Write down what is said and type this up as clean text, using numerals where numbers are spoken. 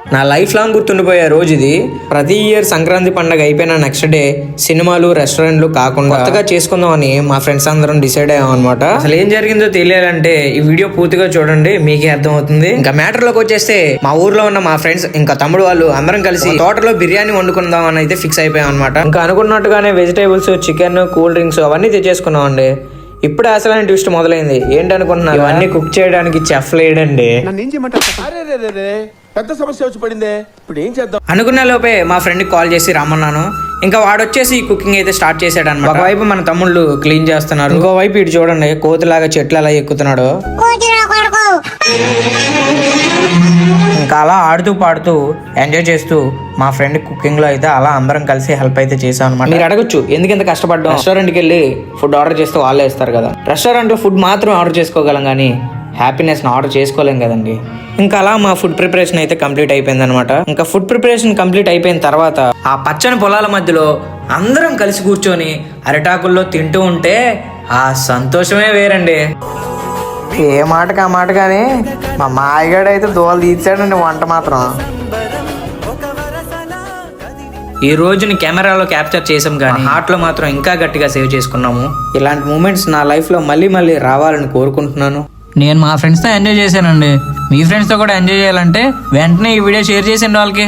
నా life long గుర్తుండిపోయే రోజు ఇది. ప్రతి ఇయర్ సంక్రాంతి పండుగ అయిపోయిన నెక్స్ట్ డే సినిమాలు రెస్టారెంట్లు కాకుండా కొత్తగా చేసుకుందామని మా ఫ్రెండ్స్ అందరం డిసైడ్ అయ్యాం అనమాట. అసలు ఏం జరిగిందో తెలియాలంటే ఈ వీడియో పూర్తిగా చూడండి, మీకే అర్థం అవుతుంది. ఇంకా మ్యాటర్ లోకి వచ్చేస్తే మా ఊర్లో ఉన్న మా ఫ్రెండ్స్ ఇంకా తమ్ముడు వాళ్ళు అందరం కలిసి తోటలో బిర్యానీ వండుకుందాం అని అయితే ఫిక్స్ అయిపోయాం అనమాట. ఇంకా అనుకున్నట్టుగానే వెజిటేబుల్స్, చికెన్, కూల్ డ్రింక్స్ అవన్నీ తెచ్చేసుకున్నాం అండి. ఇప్పుడే అసలైన ట్విస్ట్ మొదలైంది. ఏంటనుకుంటున్నారు, ఇవన్నీ కుక్ చేయడానికి చెఫ్ లేడండి. పెద్ద సమస్య వచ్చి పడిందే, ఇప్పుడు ఏం చేద్దాం అనుకున్న లోపే మా ఫ్రెండ్కి కాల్ చేసి రమ్మన్నాను. ఇంకా వాడు వచ్చేసి ఈ కుకింగ్ అయితే స్టార్ట్ చేశాడు అనమాట. ఒకవైపు మన తమ్ముళ్ళు క్లీన్ చేస్తున్నారు, ఇంకోవైపు ఇటు చూడండి కోతిలాగా చెట్లు అలా ఎక్కుతున్నాడు. ఇంకా అలా ఆడుతూ పాడుతూ ఎంజాయ్ చేస్తూ మా ఫ్రెండ్ కుకింగ్ లో అయితే అలా అందరం కలిసి హెల్ప్ అయితే చేసాం అనమాట. మీరు అడగొచ్చు ఎందుకు ఇంత కష్టపడ్డాం, రెస్టారెంట్కి వెళ్ళి ఫుడ్ ఆర్డర్ చేస్తే వాళ్ళే ఇస్తారు కదా. రెస్టారెంట్ లో ఫుడ్ మాత్రం ఆర్డర్ చేసుకోగలం కానీ హ్యాపీనెస్ ఆర్డర్ చేసుకోలేం కదండి. ఇంకా అలా మా ఫుడ్ ప్రిపరేషన్ అయితే కంప్లీట్ అయిపోయింది అనమాట. ఇంకా ఫుడ్ ప్రిపరేషన్ కంప్లీట్ అయిపోయిన తర్వాత ఆ పచ్చని పొలాల మధ్యలో అందరం కలిసి కూర్చొని అరిటాకుల్లో తింటూ ఉంటే ఆ సంతోషమే వేరండి. ఏ మాటకి ఆ మాట కానీ మా మాయగాడు అయితే దోవలు తీర్చాడండి వంట మాత్రం. ఈ రోజుని కెమెరాలో క్యాప్చర్ చేసాం కానీ హార్ట్లో మాత్రం ఇంకా గట్టిగా సేవ్ చేసుకున్నాము. ఇలాంటి మూమెంట్స్ నా లైఫ్లో మళ్ళీ మళ్ళీ రావాలని కోరుకుంటున్నాను. నేను మా ఫ్రెండ్స్తో ఎంజాయ్ చేశానండి. మీ ఫ్రెండ్స్తో కూడా ఎంజాయ్ చేయాలంటే వెంటనే ఈ వీడియో షేర్ చేసేయండి వాళ్ళకి.